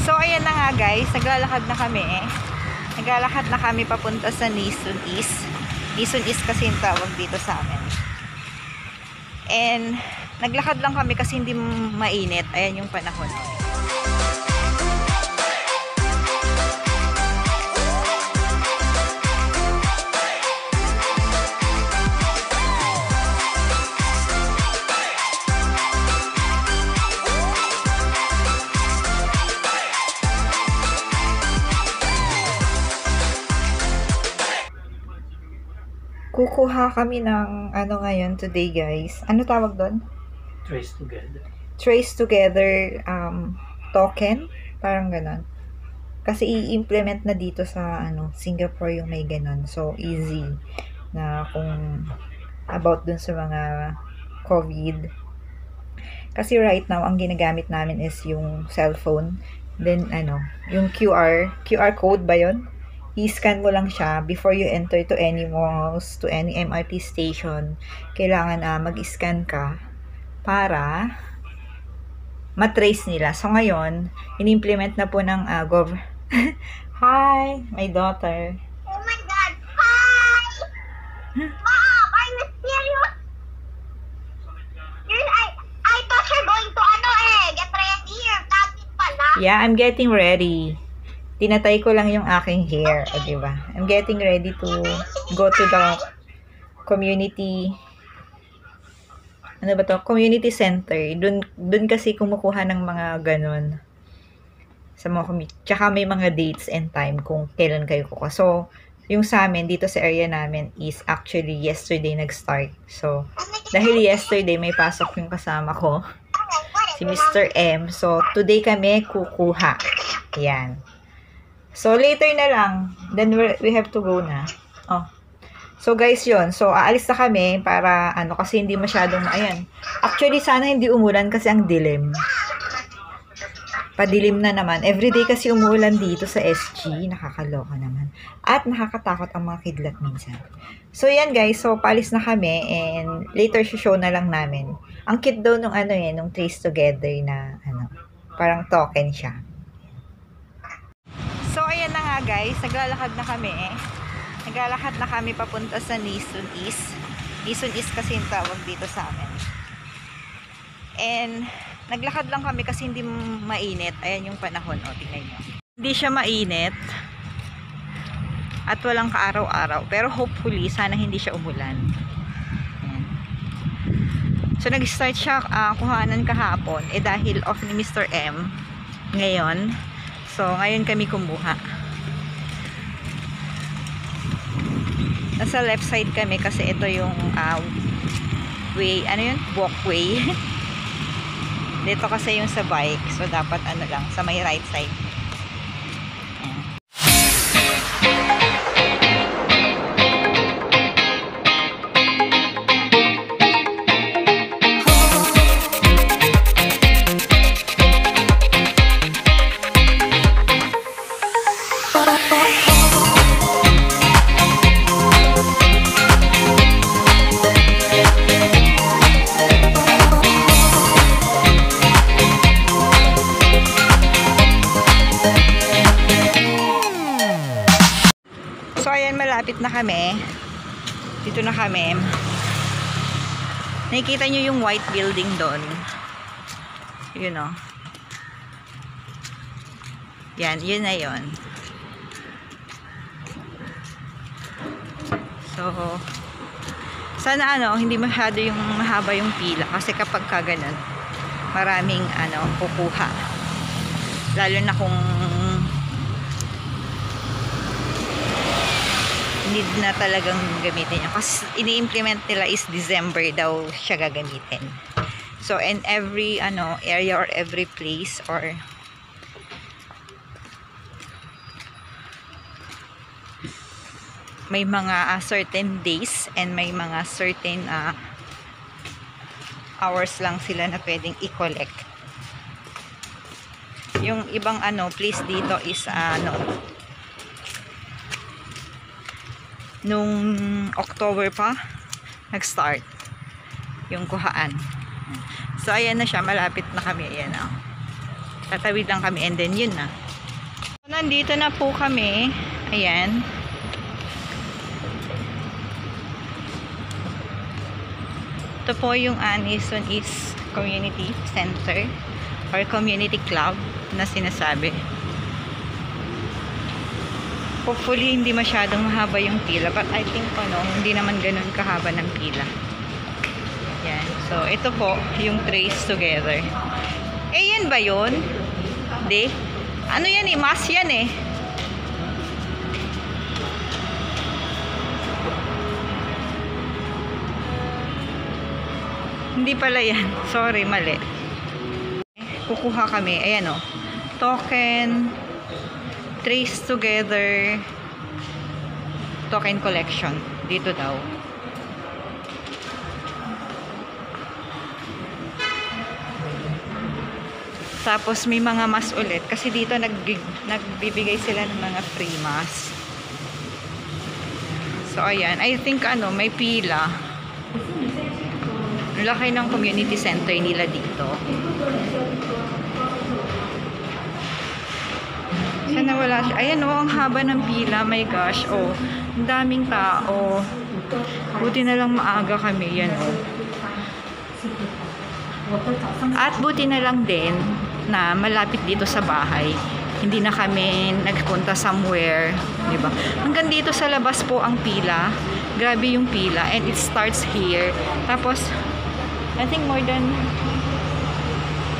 So, ayan na nga guys. Naglalakad na kami. Naglalakad na kami papunta sa Nisun East. Nisun East kasi yung tawag dito sa amin. And, naglakad lang kami kasi hindi mainit. Ayan yung panahon. Kukuha kami ng ano ngayon today guys. Ano tawag doon? Trace together. Trace together token. Parang ganon. Kasi i-implement na dito sa Singapore yung may ganon. So easy na kung about dun sa mga COVID. Kasi right now ang ginagamit namin is yung cellphone. Then yung QR code ba yun? I-scan mo lang siya before you enter to any malls, to any MRT station. Kailangan mag-scan ka para matrace nila. So ngayon, in-implement na po ng Hi, my daughter. Oh my God! Hi! Mom, are you serious? I thought you're going to get ready. You're vlogging pala. Yeah, I'm getting ready. Tinatay ko lang yung aking hair, okay. Diba? I'm getting ready to go to the community community center. Dun kasi kumukuha ng mga ganon sa mga community. Tsaka may mga dates and time kung kailan kayo kukuha. So, yung sa amin, dito sa area namin is actually yesterday nag-start. So, dahil yesterday may pasok yung kasama ko, si Mr. M. So, today kami kukuha. Yan. So, later na lang. Then, we have to go na. Oh. So, guys, yun. So, aalis na kami para, kasi hindi masyadong, ayan. Actually, sana hindi umulan kasi ang dilim. Padilim na naman. Everyday kasi umuulan dito sa SG. Nakakaloka naman. At nakakatakot ang mga kidlat minsan. So, yan, guys. So, paalis na kami. And, later, show na lang namin. Ang cute daw nung, nung trace together na, parang token siya. So, ayan na nga guys, naglalakad na kami. Naglalakad na kami papunta sa Nisun East. Nisun East kasi yung tawag dito sa amin. And, naglakad lang kami kasi hindi mainit. Ayan yung panahon, tingnan nyo. Hindi siya mainit. At walang kaaraw-araw. Pero hopefully, sana hindi siya umulan. Ayan. So, nag-start siya kuhanan kahapon. Dahil off ni Mr. M. Ngayon. So, ngayon kami kumuha. Nasa left side kami kasi ito yung way, walkway. Dito kasi yung sa bike. So, dapat lang, sa may right side. Malapit na kami. Dito na kami. Nakikita nyo yung white building doon. Yun o. Yan, yun na yun. So, sana hindi masyado yung mahaba yung pila. Kasi kapag kaganon, maraming kukuha. Lalo na kung need na talagang gamitin niya. Kasi ini-implement nila is December daw siya gagamitin. So, in every area or every place or may mga certain days and may mga certain hours lang sila na pwedeng i-collect. Yung ibang place dito is nung October pa nag-start yung kuhaan. So ayan na siya, malapit na kami. Ayan Tatawid lang kami and then yun na. So, nandito na po kami. Ayan. Ito po yung Anison East Community Center or Community Club na sinasabi. Hopefully, hindi masyadong mahaba yung pila. But I think, hindi naman ganun kahaba ng pila. Yan. So, ito po, yung Trace Together. Eh, yan ba yun? Hindi. Ano yan eh? Mass yan eh. Hindi pala yan. Sorry, mali. Kukuha kami. Ayan o. Token. Trace Together. Token collection. Dito daw. Tapos may mga mask ulit. Kasi dito nagbibigay sila ng mga free mask. So, ayan. I think may pila. Laki ng community center nila dito. Sana wala siya. Ayan ang haba ng pila. My gosh. Ang daming tao. Buti na lang maaga kami. Yan At buti na lang din na malapit dito sa bahay. Hindi na kami nagpunta somewhere. Diba? Hanggang dito sa labas po ang pila. Grabe yung pila. And it starts here. Tapos, I think more than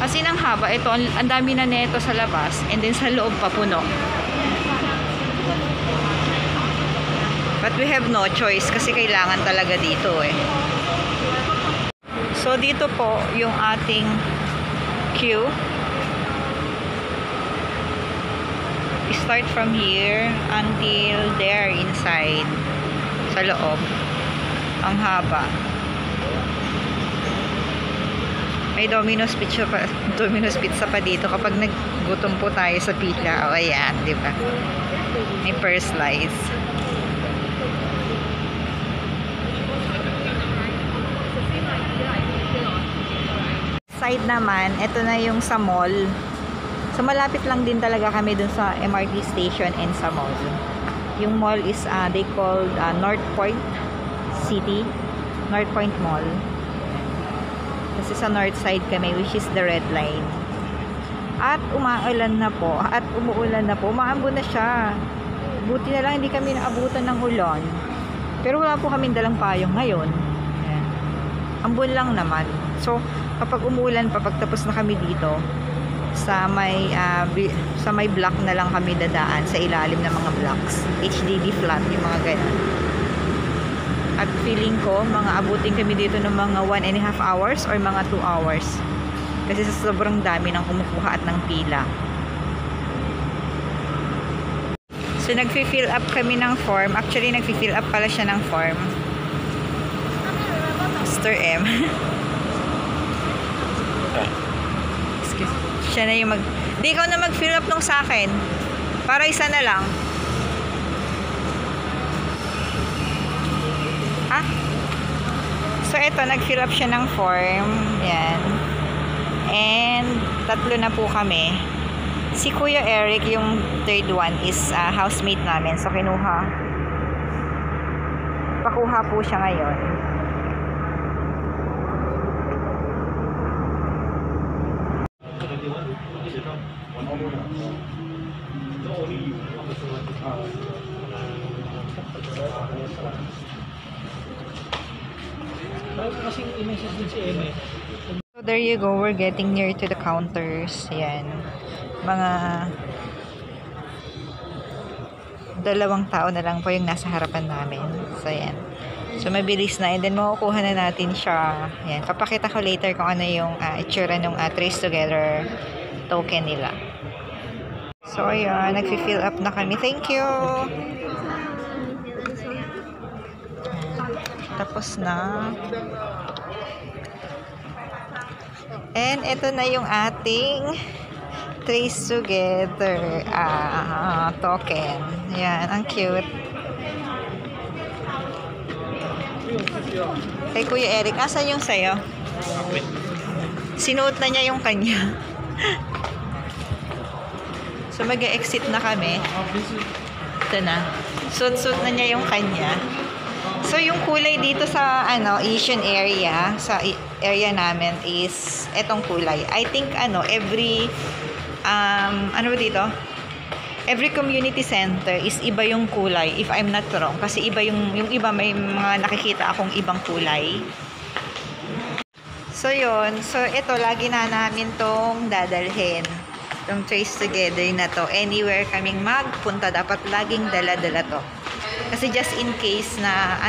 kasi nang haba ito, ang dami na neto sa labas and then sa loob pa puno. But we have no choice kasi kailangan talaga dito eh. So dito po yung ating queue. Start from here until there inside sa loob. Ang haba. May Domino's Pizza pa dito kapag naggutom po tayo sa pila. Ayan, di ba? May first slice. Side naman, ito na yung sa mall. So, malapit lang din talaga kami dun sa MRT station and sa mall. Yung mall is, they called North Point City. North Point Mall. Kasi sa north side kami, which is the red line. At umuulan na po. Umaambon na siya. Buti na lang hindi kami naabutan ng ulan. Pero wala po kaming dalang payong ngayon. Ayan. Ambon lang naman. So, kapag umuulan pa, pagtapos na kami dito, sa may block na lang kami dadaan, sa ilalim ng mga blocks. HDD flat, yung mga ganun. At feeling ko, mga abutin kami dito ng mga 1.5 hours or mga 2 hours. Kasi sa sobrang dami ng kumukuha at ng pila. So, nag-fill up kami ng form. Actually, nag-fill up pala siya ng form. Mr. M. Excuse. Siya na yung Di, ikaw na mag-fill up nung sa akin. Para isa na lang. So, eto, nag-fill up siya ng form. Yan. And, 3 na po kami. Si Kuya Eric, yung third one, is housemate namin. So, pakuha po siya ngayon. So there you go, we're getting near to the counters. Ayan. Mga 2 tao na lang po yung nasa harapan namin. So ayan. So mabilis na, and then makukuha na natin siya. Ayan. Papakita ko later kung ano yung itsura ng Trace Together token nila. So ayan, nag-fill up na kami. Thank you! Tapos na. And ito na yung ating Trace Together token. Yan, ang cute. Kay Kuya Eric, asan yung sayo? Sinuot na niya yung kanya. So, mag-exit na kami. Ito na. Suit-suit na niya yung kanya. So, yung kulay dito sa, Asian area, sa area namin is etong kulay. I think, every, ano ba dito? Every community center is iba yung kulay, if I'm not wrong. Kasi iba yung iba, may mga nakikita akong ibang kulay. So, yun. So, ito, lagi na namin tong dadalhin. Itong Trace Together na to. Anywhere kaming magpunta, dapat laging dala-dala to. Kasi just in case na,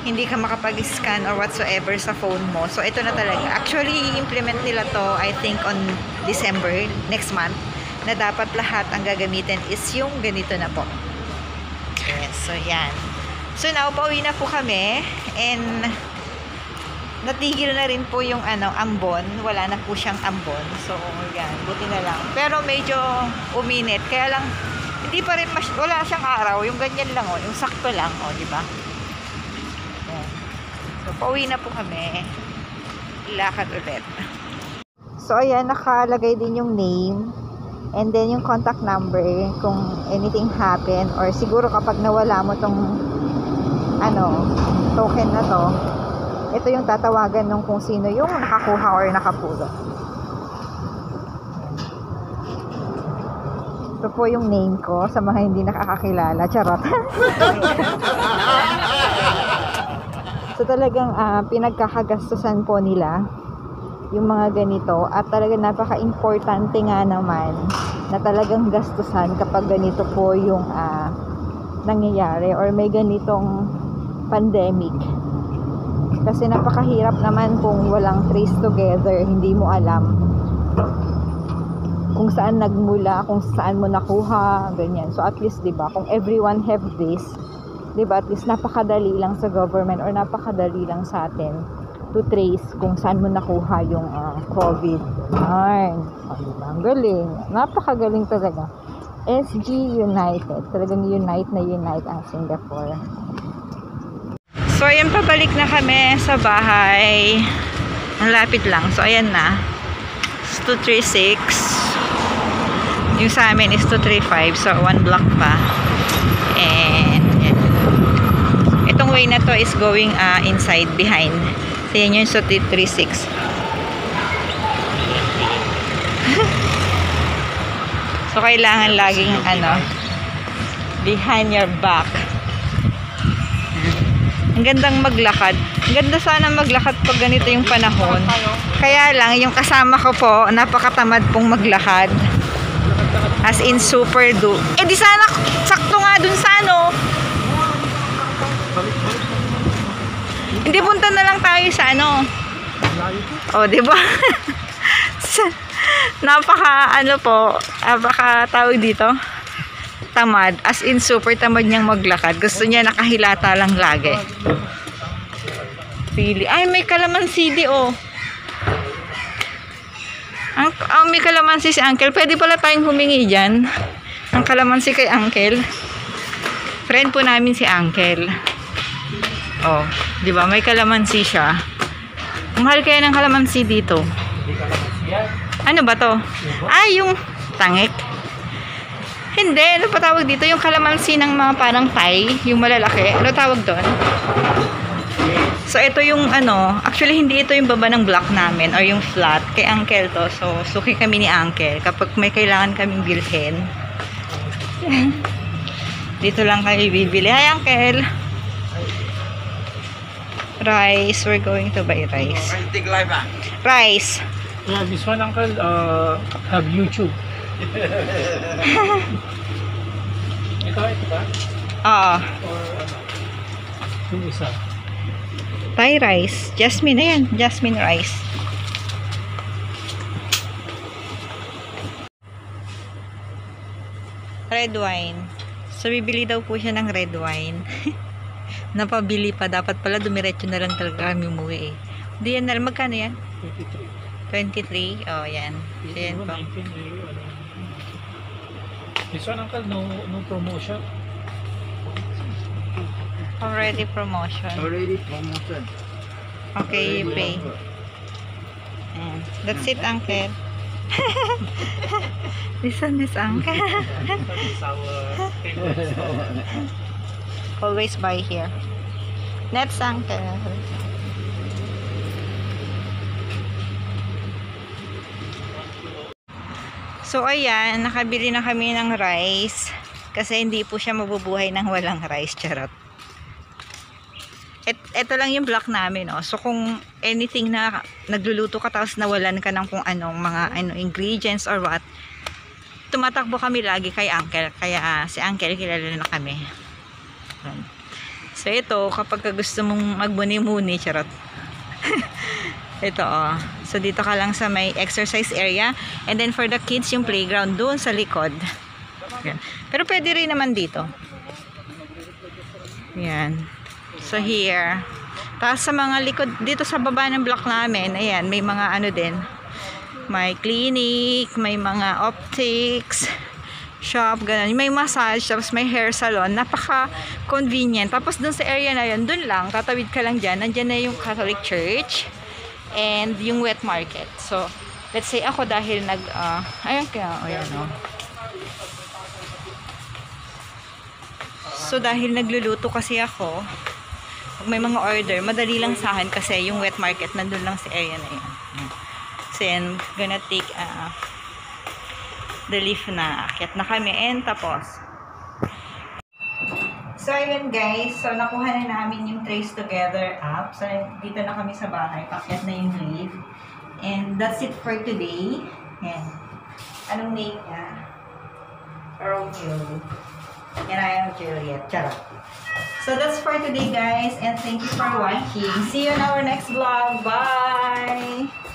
hindi ka makapag-scan or whatsoever sa phone mo. So, ito na talaga. Actually, i-implement nila to, I think, on December, next month, na dapat lahat ang gagamitin is yung ganito na po. Yes, so, yan. So, now, pauwi na po kami. And, natigil na rin po yung ambon. Wala na po siyang ambon. So, yan. Buti na lang. Pero medyo uminit. Kaya lang, hindi pa rin wala siyang araw. Yung ganyan lang, yung sakto lang, di ba? Yan. So, pauwi na po kami. Lakad ulit. So, ayan, nakalagay din yung name. And then, yung contact number kung anything happen. Or siguro kapag nawala mo tong token na to, ito yung tatawagan nung kung sino yung nakakuha or nakapulot. Ito po yung name ko sa mga hindi nakakakilala. Charot. So talagang pinagkakagastusan po nila yung mga ganito. At talagang napaka-importante nga naman na talagang gastusan kapag ganito po yung nangyayari or may ganitong pandemic. Kasi napakahirap naman kung walang Trace Together, hindi mo alam kung saan nagmula, kung saan mo nakuha, ganyan. So at least, 'di ba, kung everyone have this, 'di ba, at least napakadali lang sa government or napakadali lang sa atin to trace kung saan mo nakuha yung COVID. Ay, diba? Ang galing. Napakagaling talaga. SG United. Talagang unite ang Singapore. So, ayan, pabalik na kami sa bahay. Ang lapit lang. So, ayan na. It's 236. Yung sa amin is 235. So, 1 block pa. And, yan. Itong way na to is going inside, behind. So, yan yung 236. So, kailangan laging, behind your back. Ang gandang maglakad. Ang ganda sana maglakad pag ganito yung panahon. Kaya lang, yung kasama ko po, napakatamad pong maglakad. As in, super do. Eh, di sana, sakto nga dun sa Hindi, punta na lang tayo sa O, di ba? Napaka tawag dito, tamad. As in, super tamad niyang maglakad. Gusto niya nakahilata lang lagi. Really. Ay, may kalamansi di, may kalamansi si Uncle. Pwede pala tayong humingi dyan. Ang kalamansi kay Uncle. Friend po namin si Uncle. Di ba? May kalamansi siya. Mahal kaya ng kalamansi dito. Ano ba to? Ay, yung tangik. Hindi, ano pa tawag dito? Yung kalamansi ng mga parang Thai, yung malalaki. Ano tawag doon? So, ito yung actually hindi ito yung baba ng block namin or yung flat. Kay Uncle to. So, suki kami ni Uncle kapag may kailangan kaming bilhin. Dito lang kami bibili. Hi, Uncle! Rice. We're going to buy rice. Rice. Yeah, this one, Uncle, have YouTube. Ito ba? Oo. Or yung isa? Thai rice. Jasmine na yan. Jasmine rice. Red wine. So, bibili daw po siya ng red wine. Napabili pa. Dapat pala dumiretso na lang talaga kami umuwi eh. Hindi yan na. Magkano yan? 23? Oh, yan. So, yan po. This one, Uncle, no promotion. Already promotion. Okay, you pay. That's it, Uncle. This one is Uncle. That is our favorite store. Always buy here. That's Uncle. So ayan, nakabili na kami ng rice kasi hindi po siya mabubuhay ng walang rice, charot. Ito lang yung block namin, no. So kung anything na nagluluto ka tapos nawalan ka ng kung anong mga ingredients or what, tumatakbo kami lagi kay Uncle. Kaya si Uncle kilala na kami. So ito, kapag gusto mong magbuni-muni, charot. Ito, oh. So dito ka lang sa may exercise area. And then for the kids, yung playground doon sa likod. Yan. Pero pwede rin naman dito. Yan. So here. Tapos sa mga likod, dito sa baba ng block namin, ayan, may mga ano din. May clinic, may mga optics, shop, ganun. May massage, tapos may hair salon. Napaka-convenient. Tapos dun sa area na yun, dun lang, tatawid ka lang dyan. Nandyan na yung Catholic Church and yung wet market. So, let's say ako dahil ayun kaya, ayan o. So, dahil nagluluto kasi ako, pag may mga order, madali lang sa akin kasi yung wet market nandun lang sa area na yun. So, I'm gonna take the leaf na akyat na kami and tapos. So, ayun guys. So, nakuha na namin yung trace together app. So, dito na kami sa bahay. Pakyat na yung leaf. And that's it for today. Yan. Anong name niya? Romeo. And I am Juliet. Charot. So, that's for today guys. And thank you for watching. See you in our next vlog. Bye!